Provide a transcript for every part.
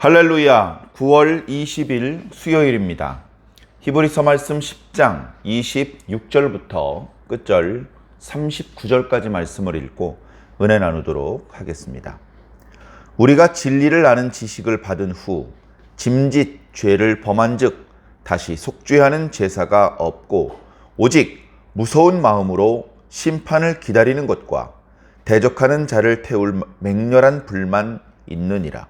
할렐루야. 9월 20일 수요일입니다. 히브리서 말씀 10장 26절부터 끝절 39절까지 말씀을 읽고 은혜 나누도록 하겠습니다. 우리가 진리를 아는 지식을 받은 후 짐짓 죄를 범한즉 다시 속죄하는 제사가 없고 오직 무서운 마음으로 심판을 기다리는 것과 대적하는 자를 태울 맹렬한 불만 있느니라.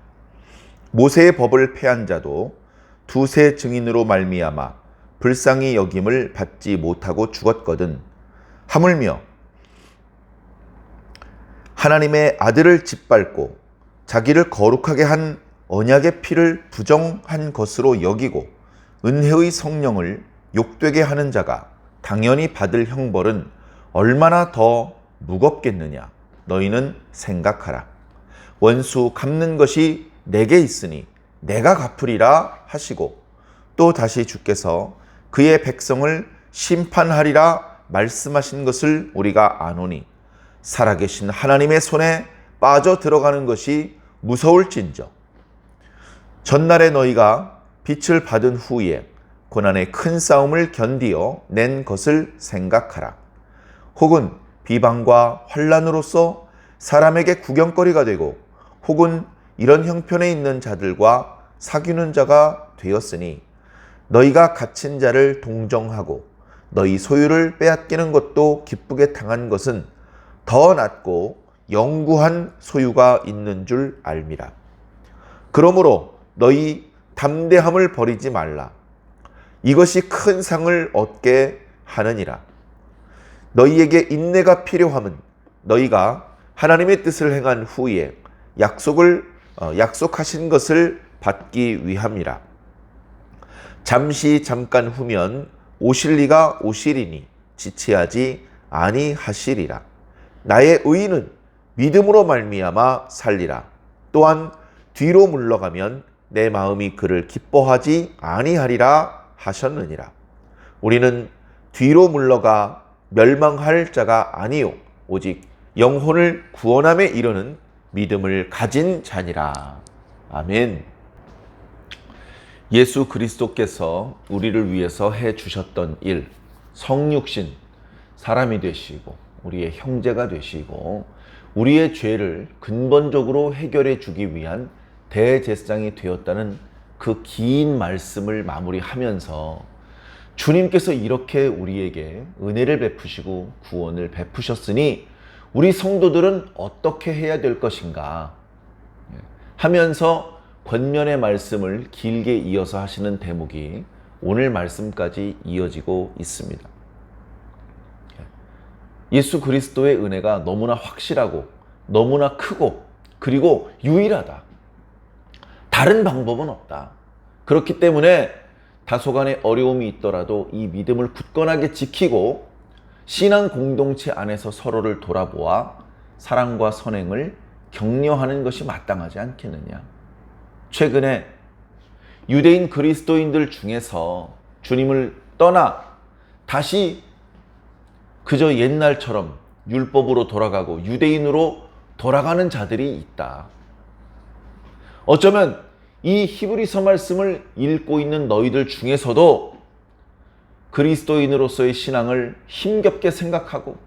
모세의 법을 폐한 자도 두세 증인으로 말미암아 불쌍히 여김을 받지 못하고 죽었거든. 하물며 하나님의 아들을 짓밟고 자기를 거룩하게 한 언약의 피를 부정한 것으로 여기고 은혜의 성령을 욕되게 하는 자가 당연히 받을 형벌은 얼마나 더 무겁겠느냐. 너희는 생각하라. 원수 갚는 것이 내게 있으니 내가 갚으리라 하시고 또 다시 주께서 그의 백성을 심판하리라 말씀하신 것을 우리가 아노니 살아계신 하나님의 손에 빠져 들어가는 것이 무서울진저. 전날에 너희가 빛을 받은 후에 고난의 큰 싸움을 견디어 낸 것을 생각하라. 혹은 비방과 환난으로서 사람에게 구경거리가 되고 혹은 이런 형편에 있는 자들과 사귀는 자가 되었으니 너희가 갇힌 자를 동정하고 너희 소유를 빼앗기는 것도 기쁘게 당한 것은 더 낫고 영구한 소유가 있는 줄 알미라. 그러므로 너희 담대함을 버리지 말라. 이것이 큰 상을 얻게 하느니라. 너희에게 인내가 필요함은 너희가 하나님의 뜻을 행한 후에 약속하신 것을 받기 위함이라. 잠깐 후면 오실 이가 오시리니 지체하지 아니하시리라. 나의 의인은 믿음으로 말미암아 살리라. 또한 뒤로 물러가면 내 마음이 그를 기뻐하지 아니하리라 하셨느니라. 우리는 뒤로 물러가 멸망할 자가 아니요 오직 영혼을 구원함에 이르는 믿음을 가진 자니라. 아멘. 예수 그리스도께서 우리를 위해서 해 주셨던 일, 성육신, 사람이 되시고 우리의 형제가 되시고 우리의 죄를 근본적으로 해결해 주기 위한 대제사장이 되었다는 그 긴 말씀을 마무리하면서 주님께서 이렇게 우리에게 은혜를 베푸시고 구원을 베푸셨으니 우리 성도들은 어떻게 해야 될 것인가 하면서 권면의 말씀을 길게 이어서 하시는 대목이 오늘 말씀까지 이어지고 있습니다. 예수 그리스도의 은혜가 너무나 확실하고 너무나 크고 그리고 유일하다. 다른 방법은 없다. 그렇기 때문에 다소간의 어려움이 있더라도 이 믿음을 굳건하게 지키고 신앙 공동체 안에서 서로를 돌아보아 사랑과 선행을 격려하는 것이 마땅하지 않겠느냐. 최근에 유대인 그리스도인들 중에서 주님을 떠나 다시 그저 옛날처럼 율법으로 돌아가고 유대인으로 돌아가는 자들이 있다. 어쩌면 이 히브리서 말씀을 읽고 있는 너희들 중에서도 그리스도인으로서의 신앙을 힘겹게 생각하고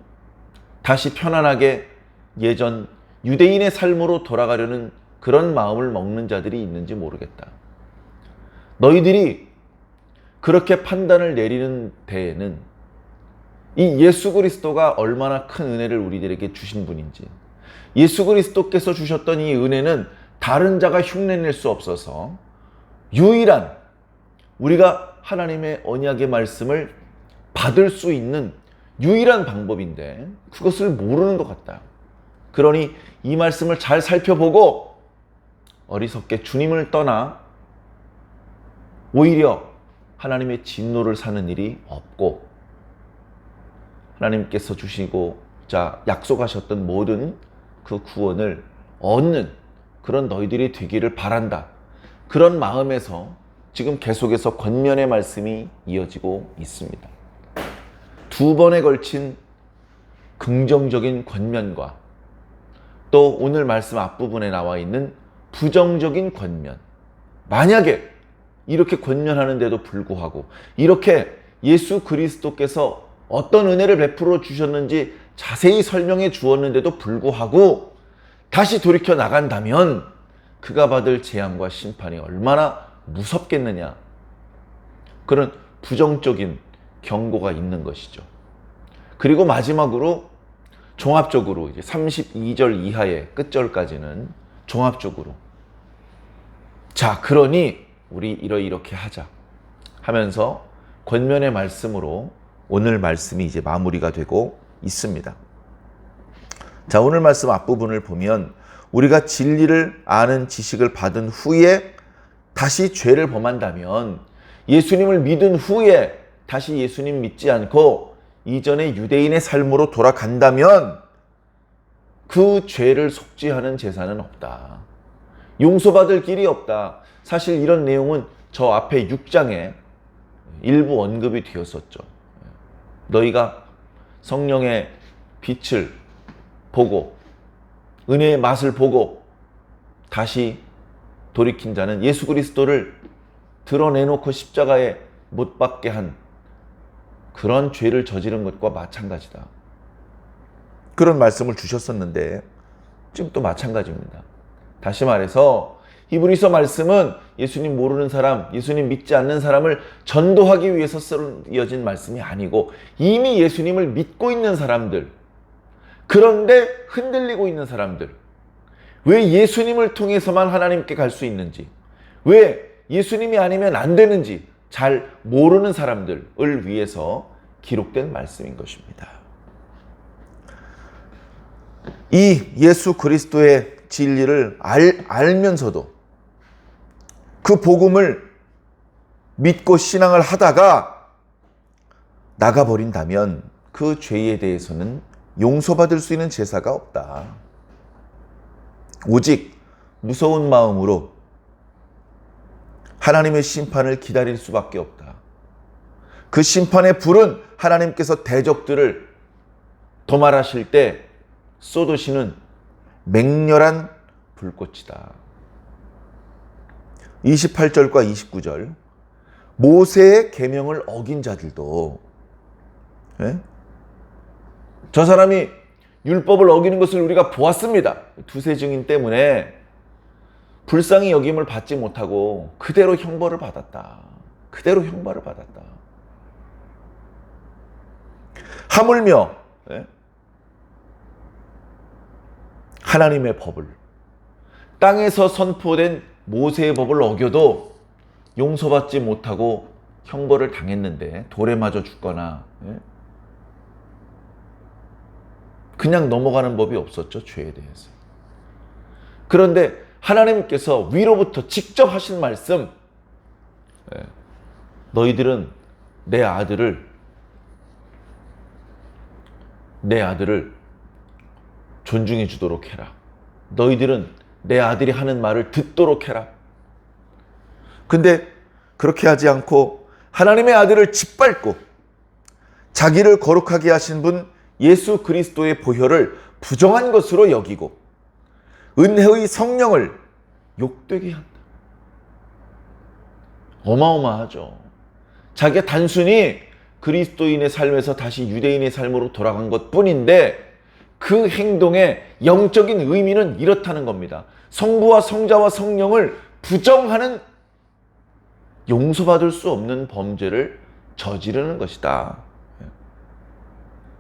다시 편안하게 예전 유대인의 삶으로 돌아가려는 그런 마음을 먹는 자들이 있는지 모르겠다. 너희들이 그렇게 판단을 내리는 데에는 이 예수 그리스도가 얼마나 큰 은혜를 우리들에게 주신 분인지, 예수 그리스도께서 주셨던 이 은혜는 다른 자가 흉내낼 수 없어서 유일한 우리가 하나님의 언약의 말씀을 받을 수 있는 유일한 방법인데 그것을 모르는 것 같다. 그러니 이 말씀을 잘 살펴보고 어리석게 주님을 떠나 오히려 하나님의 진노를 사는 일이 없고 하나님께서 주시고자 약속하셨던 모든 그 구원을 얻는 그런 너희들이 되기를 바란다. 그런 마음에서 지금 계속해서 권면의 말씀이 이어지고 있습니다. 두 번에 걸친 긍정적인 권면과 또 오늘 말씀 앞부분에 나와 있는 부정적인 권면, 만약에 이렇게 권면하는데도 불구하고, 이렇게 예수 그리스도께서 어떤 은혜를 베풀어 주셨는지 자세히 설명해 주었는데도 불구하고 다시 돌이켜 나간다면 그가 받을 재앙과 심판이 얼마나 무섭겠느냐, 그런 부정적인 경고가 있는 것이죠. 그리고 마지막으로 종합적으로 이제 32절 이하의 끝절까지는 종합적으로, 자, 그러니 우리 이렇게 하자 하면서 권면의 말씀으로 오늘 말씀이 이제 마무리가 되고 있습니다. 자, 오늘 말씀 앞부분을 보면 우리가 진리를 아는 지식을 받은 후에 다시 죄를 범한다면, 예수님을 믿은 후에 다시 예수님 믿지 않고 이전의 유대인의 삶으로 돌아간다면 그 죄를 속죄하는 제사는 없다. 용서받을 길이 없다. 사실 이런 내용은 저 앞에 6장에 일부 언급이 되었었죠. 너희가 성령의 빛을 보고 은혜의 맛을 보고 다시 돌이킨 자는 예수 그리스도를 드러내놓고 십자가에 못 박게 한 그런 죄를 저지른 것과 마찬가지다. 그런 말씀을 주셨었는데 지금 또 마찬가지입니다. 다시 말해서 히브리서 말씀은 예수님 모르는 사람, 예수님 믿지 않는 사람을 전도하기 위해서 쓰여진 말씀이 아니고, 이미 예수님을 믿고 있는 사람들, 그런데 흔들리고 있는 사람들, 왜 예수님을 통해서만 하나님께 갈 수 있는지, 왜 예수님이 아니면 안 되는지 잘 모르는 사람들을 위해서 기록된 말씀인 것입니다. 이 예수 그리스도의 진리를 알면서도 그 복음을 믿고 신앙을 하다가 나가버린다면 그 죄에 대해서는 용서받을 수 있는 제사가 없다. 오직 무서운 마음으로 하나님의 심판을 기다릴 수밖에 없다. 그 심판의 불은 하나님께서 대적들을 도말하실 때 쏟으시는 맹렬한 불꽃이다. 28절과 29절, 모세의 계명을 어긴 자들도, 저 사람이 율법을 어기는 것을 우리가 보았습니다. 두세 증인 때문에 불쌍히 여김을 받지 못하고 그대로 형벌을 받았다. 그대로 형벌을 받았다. 하물며 하나님의 법을, 땅에서 선포된 모세의 법을 어겨도 용서받지 못하고 형벌을 당했는데, 돌에 맞아 죽거나 그냥 넘어가는 법이 없었죠, 죄에 대해서. 그런데 하나님께서 위로부터 직접 하신 말씀, 너희들은 내 아들을 존중해 주도록 해라. 너희들은 내 아들이 하는 말을 듣도록 해라. 근데 그렇게 하지 않고 하나님의 아들을 짓밟고 자기를 거룩하게 하신 분 예수 그리스도의 보혈을 부정한 것으로 여기고 은혜의 성령을 욕되게 한다. 어마어마하죠. 자기가 단순히 그리스도인의 삶에서 다시 유대인의 삶으로 돌아간 것뿐인데 그 행동의 영적인 의미는 이렇다는 겁니다. 성부와 성자와 성령을 부정하는, 용서받을 수 없는 범죄를 저지르는 것이다.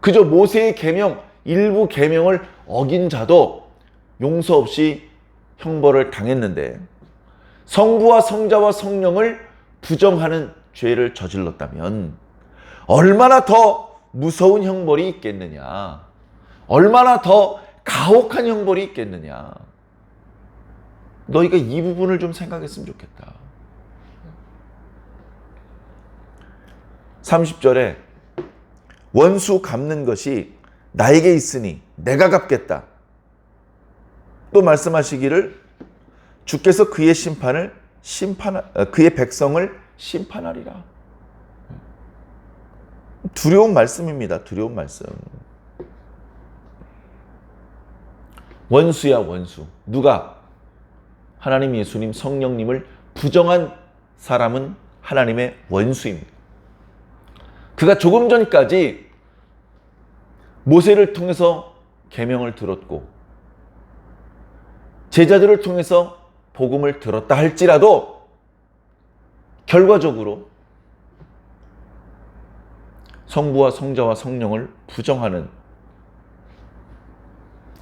그저 모세의 계명, 일부 계명을 어긴 자도 용서 없이 형벌을 당했는데, 성부와 성자와 성령을 부정하는 죄를 저질렀다면 얼마나 더 무서운 형벌이 있겠느냐, 얼마나 더 가혹한 형벌이 있겠느냐. 너희가 이 부분을 좀 생각했으면 좋겠다. 30절에 원수 갚는 것이 나에게 있으니 내가 갚겠다. 또 말씀하시기를 주께서 그의 그의 백성을 심판하리라. 두려운 말씀입니다. 두려운 말씀. 원수야, 원수. 누가? 하나님, 예수님, 성령님을 부정한 사람은 하나님의 원수입니다. 그가 조금 전까지 모세를 통해서 계명을 들었고 제자들을 통해서 복음을 들었다 할지라도 결과적으로 성부와 성자와 성령을 부정하는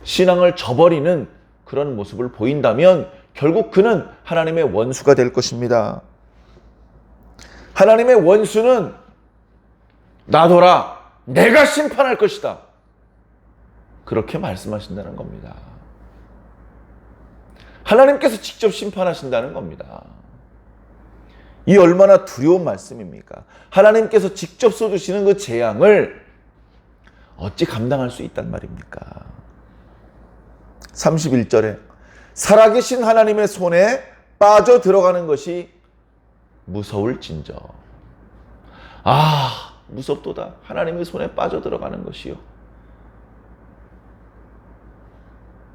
신앙을 저버리는 그런 모습을 보인다면 결국 그는 하나님의 원수가 될 것입니다. 하나님의 원수는 놔둬라, 내가 심판할 것이다, 그렇게 말씀하신다는 겁니다. 하나님께서 직접 심판하신다는 겁니다. 이 얼마나 두려운 말씀입니까? 하나님께서 직접 쏟으시는 그 재앙을 어찌 감당할 수 있단 말입니까? 31절에 살아계신 하나님의 손에 빠져 들어가는 것이 무서울진저. 아, 무섭도다. 하나님의 손에 빠져 들어가는 것이요.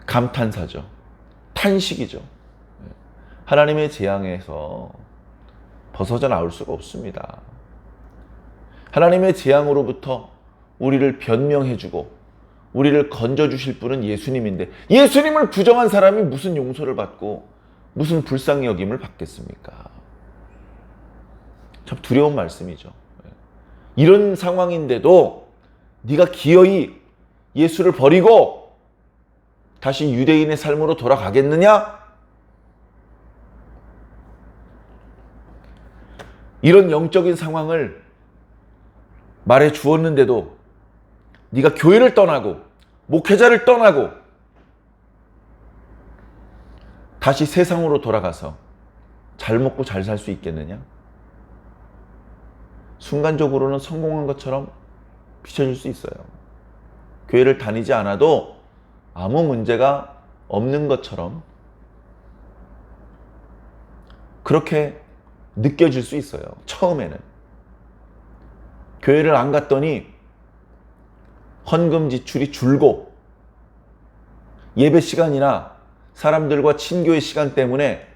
감탄사죠. 탄식이죠. 하나님의 재앙에서 벗어져 나올 수가 없습니다. 하나님의 재앙으로부터 우리를 변명해주고 우리를 건져주실 분은 예수님인데 예수님을 부정한 사람이 무슨 용서를 받고 무슨 불쌍히 여김을 받겠습니까? 참 두려운 말씀이죠. 이런 상황인데도 네가 기어이 예수를 버리고 다시 유대인의 삶으로 돌아가겠느냐? 이런 영적인 상황을 말해 주었는데도 네가 교회를 떠나고 목회자를 떠나고 다시 세상으로 돌아가서 잘 먹고 잘 살 수 있겠느냐? 순간적으로는 성공한 것처럼 비춰질 수 있어요. 교회를 다니지 않아도 아무 문제가 없는 것처럼 그렇게 느껴질 수 있어요. 처음에는. 교회를 안 갔더니 헌금 지출이 줄고 예배 시간이나 사람들과 친교의 시간 때문에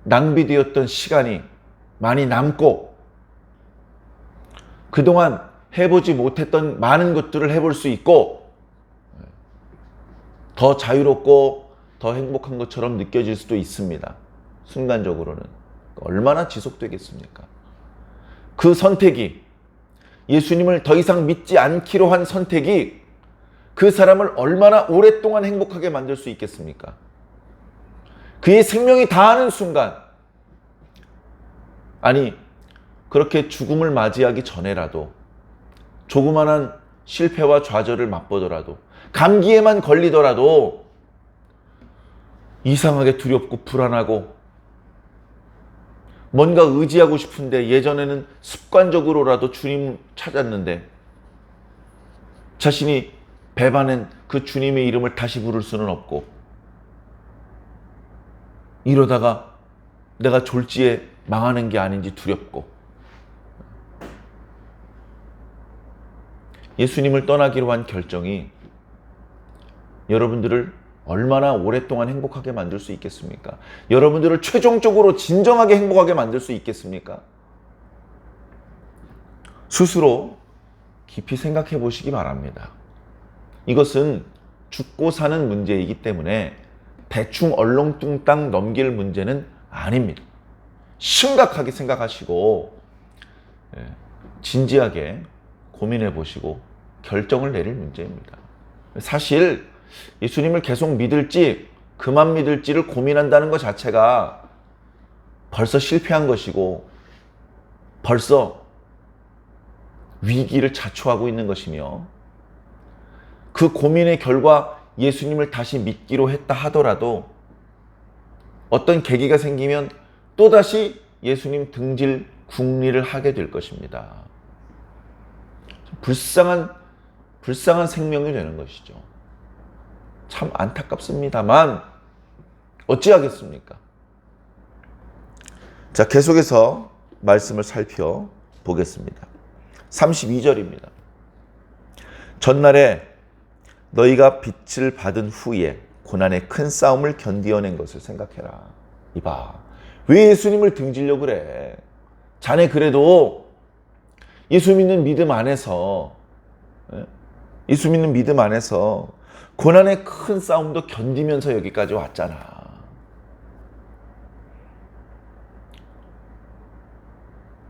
낭비되었던 시간이 많이 남고 그동안 해보지 못했던 많은 것들을 해볼 수 있고 더 자유롭고 더 행복한 것처럼 느껴질 수도 있습니다. 순간적으로는. 얼마나 지속되겠습니까? 그 선택이, 예수님을 더 이상 믿지 않기로 한 선택이 그 사람을 얼마나 오랫동안 행복하게 만들 수 있겠습니까? 그의 생명이 다하는 순간, 아니 그렇게 죽음을 맞이하기 전에라도 조그만한 실패와 좌절을 맛보더라도 감기에만 걸리더라도 이상하게 두렵고 불안하고 뭔가 의지하고 싶은데 예전에는 습관적으로라도 주님 찾았는데 자신이 배반한 그 주님의 이름을 다시 부를 수는 없고 이러다가 내가 졸지에 망하는 게 아닌지 두렵고 예수님을 떠나기로 한 결정이 여러분들을 얼마나 오랫동안 행복하게 만들 수 있겠습니까? 여러분들을 최종적으로 진정하게 행복하게 만들 수 있겠습니까? 스스로 깊이 생각해 보시기 바랍니다. 이것은 죽고 사는 문제이기 때문에 대충 얼렁뚱땅 넘길 문제는 아닙니다. 심각하게 생각하시고 진지하게 고민해 보시고 결정을 내릴 문제입니다. 사실 예수님을 계속 믿을지 그만 믿을지를 고민한다는 것 자체가 벌써 실패한 것이고 벌써 위기를 자초하고 있는 것이며 그 고민의 결과 예수님을 다시 믿기로 했다 하더라도 어떤 계기가 생기면 또다시 예수님 등질 궁리를 하게 될 것입니다. 불쌍한 생명이 되는 것이죠. 참 안타깝습니다만 어찌하겠습니까? 자, 계속해서 말씀을 살펴보겠습니다. 32절입니다. 전날에 너희가 빛을 받은 후에 고난의 큰 싸움을 견디어낸 것을 생각해라. 이봐, 왜 예수님을 등지려고 그래? 자네 그래도 예수 믿는 믿음 안에서, 예수 믿는 믿음 안에서 고난의 큰 싸움도 견디면서 여기까지 왔잖아.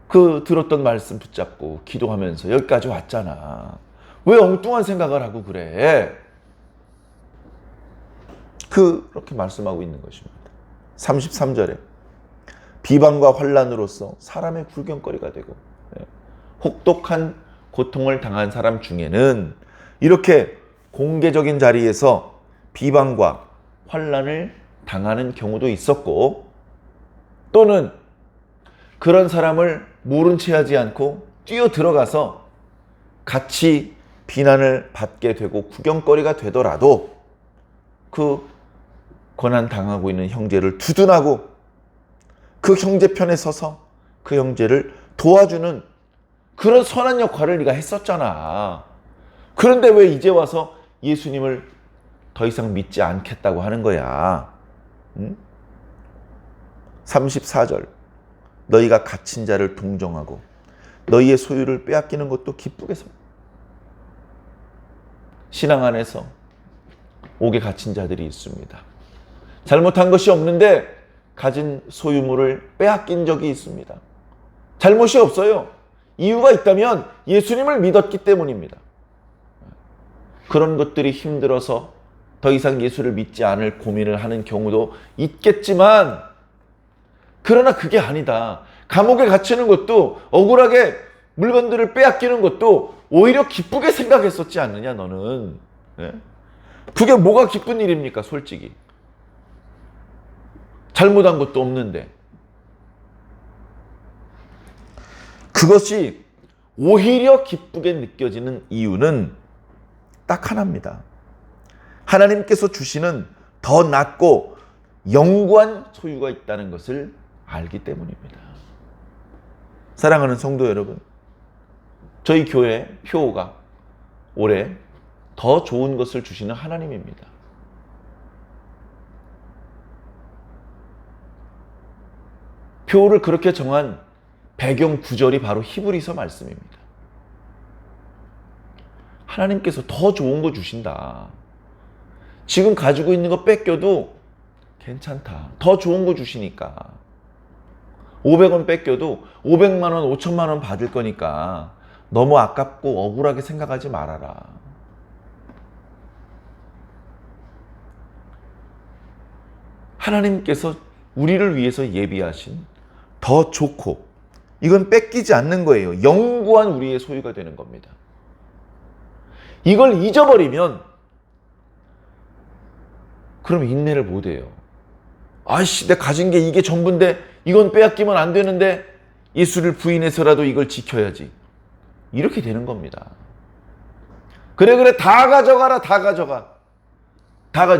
그 들었던 말씀 붙잡고 기도하면서 여기까지 왔잖아. 왜 엉뚱한 생각을 하고 그래? 그렇게 말씀하고 있는 것입니다. 33절에 비방과 환난으로서 사람의 굴경거리가 되고 혹독한 고통을 당한 사람 중에는 이렇게 공개적인 자리에서 비방과 환난을 당하는 경우도 있었고, 또는 그런 사람을 모른 채 하지 않고 뛰어들어가서 같이 비난을 받게 되고 구경거리가 되더라도 그 고난 당하고 있는 형제를 두둔하고 그 형제 편에 서서 그 형제를 도와주는 그런 선한 역할을 네가 했었잖아. 그런데 왜 이제 와서 예수님을 더 이상 믿지 않겠다고 하는 거야? 34절 너희가 갇힌 자를 동정하고 너희의 소유를 빼앗기는 것도 기쁘게 서. 신앙 안에서 옥에 갇힌 자들이 있습니다. 잘못한 것이 없는데 가진 소유물을 빼앗긴 적이 있습니다. 잘못이 없어요. 이유가 있다면 예수님을 믿었기 때문입니다. 그런 것들이 힘들어서 더 이상 예수를 믿지 않을 고민을 하는 경우도 있겠지만, 그러나 그게 아니다. 감옥에 갇히는 것도, 억울하게 물건들을 빼앗기는 것도 오히려 기쁘게 생각했었지 않느냐 너는. 그게 뭐가 기쁜 일입니까 솔직히. 잘못한 것도 없는데. 그것이 오히려 기쁘게 느껴지는 이유는 딱 하나입니다. 하나님께서 주시는 더 낫고 영구한 소유가 있다는 것을 알기 때문입니다. 사랑하는 성도 여러분, 저희 교회 표가 올해 더 좋은 것을 주시는 하나님입니다. 표를 그렇게 정한 배경 구절이 바로 히브리서 말씀입니다. 하나님께서 더 좋은 거 주신다. 지금 가지고 있는 거 뺏겨도 괜찮다. 더 좋은 거 주시니까. 500원 뺏겨도 500만 원, 5천만 원 받을 거니까 너무 아깝고 억울하게 생각하지 말아라. 하나님께서 우리를 위해서 예비하신 더 좋고, 이건 뺏기지 않는 거예요. 영구한 우리의 소유가 되는 겁니다. 이걸 잊어버리면 그럼 인내를 못 해요. 아이씨, 내가 가진 게 이게 전부인데 이건 빼앗기면 안 되는데 예수를 부인해서라도 이걸 지켜야지. 이렇게 되는 겁니다. 그래 다 가져가라. 다 가져가.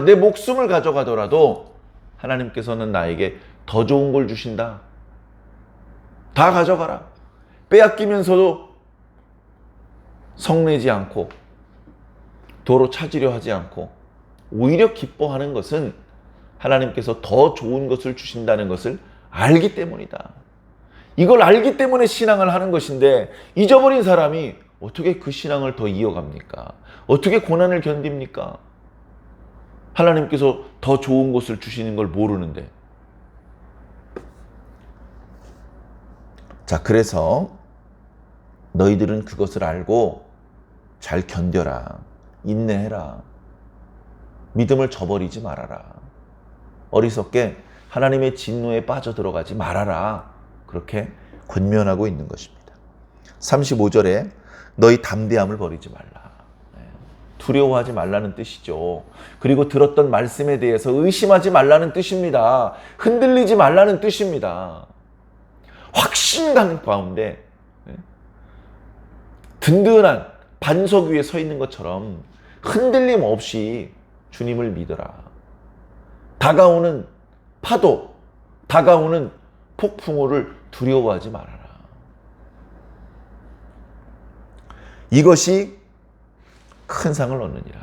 내 목숨을 가져가더라도 하나님께서는 나에게 더 좋은 걸 주신다. 다 가져가라. 빼앗기면서도 성내지 않고 도로 찾으려 하지 않고 오히려 기뻐하는 것은 하나님께서 더 좋은 것을 주신다는 것을 알기 때문이다. 이걸 알기 때문에 신앙을 하는 것인데, 잊어버린 사람이 어떻게 그 신앙을 더 이어갑니까? 어떻게 고난을 견딥니까? 하나님께서 더 좋은 것을 주시는 걸 모르는데. 자, 그래서 너희들은 그것을 알고 잘 견뎌라. 인내해라. 믿음을 저버리지 말아라. 어리석게 하나님의 진노에 빠져들어가지 말아라. 그렇게 권면하고 있는 것입니다. 35절에 너희 담대함을 버리지 말라. 두려워하지 말라는 뜻이죠. 그리고 들었던 말씀에 대해서 의심하지 말라는 뜻입니다. 흔들리지 말라는 뜻입니다. 확신감 가운데 든든한 반석 위에 서 있는 것처럼 흔들림 없이 주님을 믿어라. 다가오는 파도, 다가오는 폭풍우를 두려워하지 말아라. 이것이 큰 상을 얻느니라.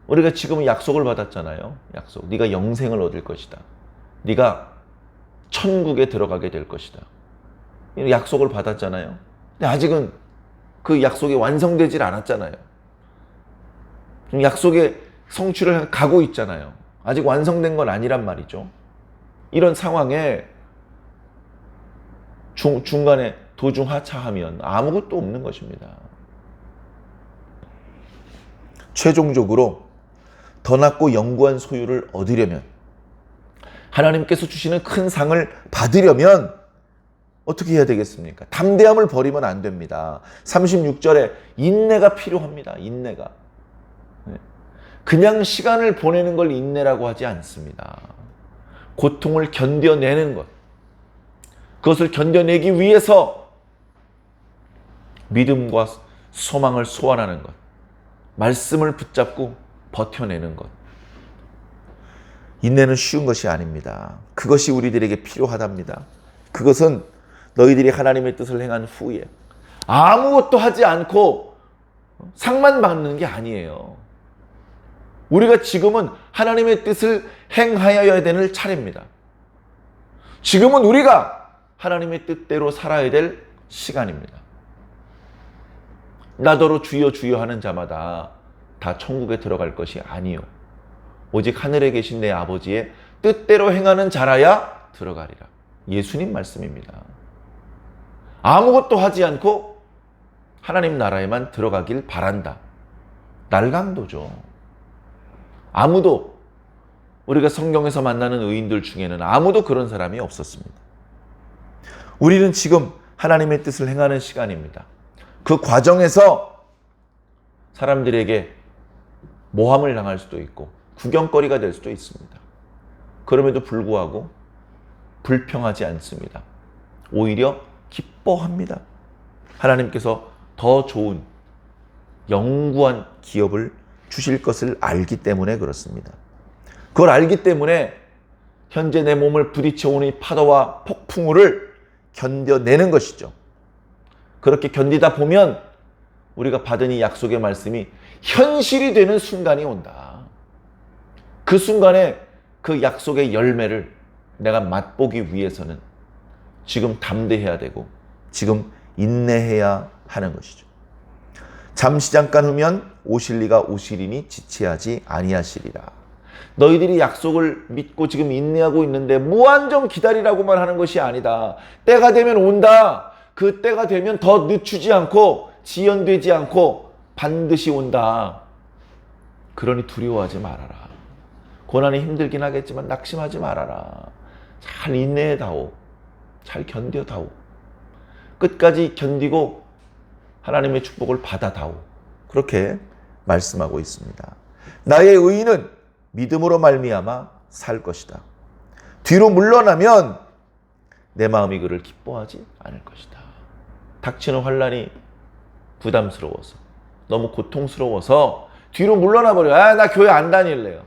우리가 지금 약속을 받았잖아요. 약속. 네가 영생을 얻을 것이다. 네가 천국에 들어가게 될 것이다. 약속을 받았잖아요. 근데 아직은 그 약속이 완성되질 않았잖아요. 약속의 성취를 가고 있잖아요. 아직 완성된 건 아니란 말이죠. 이런 상황에 중간에 도중 하차하면 아무것도 없는 것입니다. 최종적으로 더 낮고 영구한 소유를 얻으려면, 하나님께서 주시는 큰 상을 받으려면 어떻게 해야 되겠습니까? 담대함을 버리면 안 됩니다. 36절에 인내가 필요합니다. 인내가. 그냥 시간을 보내는 걸 인내라고 하지 않습니다. 고통을 견뎌내는 것, 그것을 견뎌내기 위해서 믿음과 소망을 소환하는 것, 말씀을 붙잡고 버텨내는 것. 인내는 쉬운 것이 아닙니다. 그것이 우리들에게 필요하답니다. 그것은 너희들이 하나님의 뜻을 행한 후에 아무것도 하지 않고 상만 받는 게 아니에요. 우리가 지금은 하나님의 뜻을 행하여야 되는 차례입니다. 지금은 우리가 하나님의 뜻대로 살아야 될 시간입니다. 나더러 주여 주여 하는 자마다 다 천국에 들어갈 것이 아니요, 오직 하늘에 계신 내 아버지의 뜻대로 행하는 자라야 들어가리라. 예수님 말씀입니다. 아무것도 하지 않고 하나님 나라에만 들어가길 바란다. 날강도죠. 아무도, 우리가 성경에서 만나는 의인들 중에는 아무도 그런 사람이 없었습니다. 우리는 지금 하나님의 뜻을 행하는 시간입니다. 그 과정에서 사람들에게 모함을 당할 수도 있고 구경거리가 될 수도 있습니다. 그럼에도 불구하고 불평하지 않습니다. 오히려 기뻐합니다. 하나님께서 더 좋은 영구한 기업을 주실 것을 알기 때문에 그렇습니다. 그걸 알기 때문에 현재 내 몸을 부딪혀오는 이 파도와 폭풍우를 견뎌내는 것이죠. 그렇게 견디다 보면 우리가 받은 이 약속의 말씀이 현실이 되는 순간이 온다. 그 순간에 그 약속의 열매를 내가 맛보기 위해서는 지금 담대해야 되고 지금 인내해야 하는 것이죠. 잠시 잠깐 후면 오실 이가 오시리니 지체하지 아니하시리라. 너희들이 약속을 믿고 지금 인내하고 있는데 무한정 기다리라고만 하는 것이 아니다. 때가 되면 온다. 그 때가 되면 더 늦추지 않고 지연되지 않고 반드시 온다. 그러니 두려워하지 말아라. 고난이 힘들긴 하겠지만 낙심하지 말아라. 잘 인내해다오. 잘 견뎌다오. 끝까지 견디고 하나님의 축복을 받아다오. 그렇게 말씀하고 있습니다. 나의 의인은 믿음으로 말미암아 살 것이다. 뒤로 물러나면 내 마음이 그를 기뻐하지 않을 것이다. 닥치는 환난이 부담스러워서, 너무 고통스러워서 뒤로 물러나 버려. 나 교회 안 다닐래요.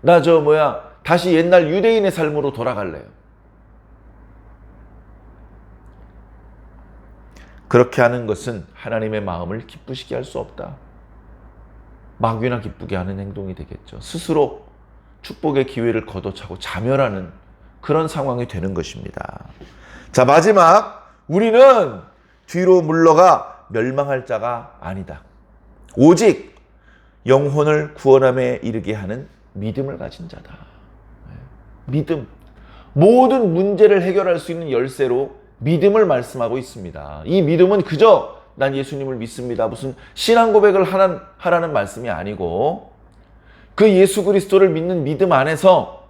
나 다시 옛날 유대인의 삶으로 돌아갈래요. 그렇게 하는 것은 하나님의 마음을 기쁘시게 할 수 없다. 마귀나 기쁘게 하는 행동이 되겠죠. 스스로 축복의 기회를 걷어차고 자멸하는 그런 상황이 되는 것입니다. 자, 마지막, 우리는 뒤로 물러가 멸망할 자가 아니다. 오직 영혼을 구원함에 이르게 하는 믿음을 가진 자다. 믿음. 모든 문제를 해결할 수 있는 열쇠로 믿음을 말씀하고 있습니다. 이 믿음은 그저 난 예수님을 믿습니다, 무슨 신앙 고백을 하라는 말씀이 아니고, 그 예수 그리스도를 믿는 믿음 안에서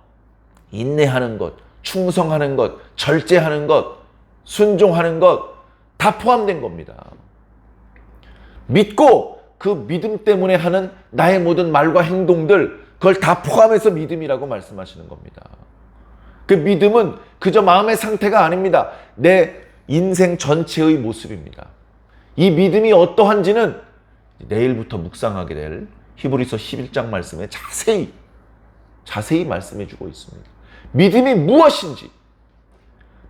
인내하는 것, 충성하는 것, 절제하는 것, 순종하는 것 다 포함된 겁니다. 믿고 그 믿음 때문에 하는 나의 모든 말과 행동들, 그걸 다 포함해서 믿음이라고 말씀하시는 겁니다. 그 믿음은 그저 마음의 상태가 아닙니다. 내 인생 전체의 모습입니다. 이 믿음이 어떠한지는 내일부터 묵상하게 될 히브리서 11장 말씀에 자세히 말씀해 주고 있습니다. 믿음이 무엇인지,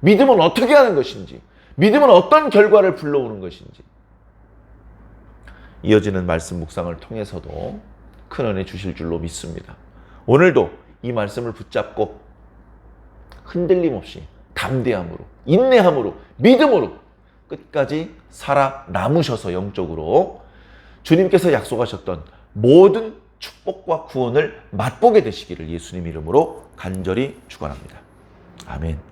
믿음은 어떻게 하는 것인지, 믿음은 어떤 결과를 불러오는 것인지, 이어지는 말씀 묵상을 통해서도 큰 은혜 주실 줄로 믿습니다. 오늘도 이 말씀을 붙잡고 흔들림 없이 담대함으로, 인내함으로, 믿음으로 끝까지 살아남으셔서 영적으로 주님께서 약속하셨던 모든 축복과 구원을 맛보게 되시기를 예수님 이름으로 간절히 축원합니다. 아멘.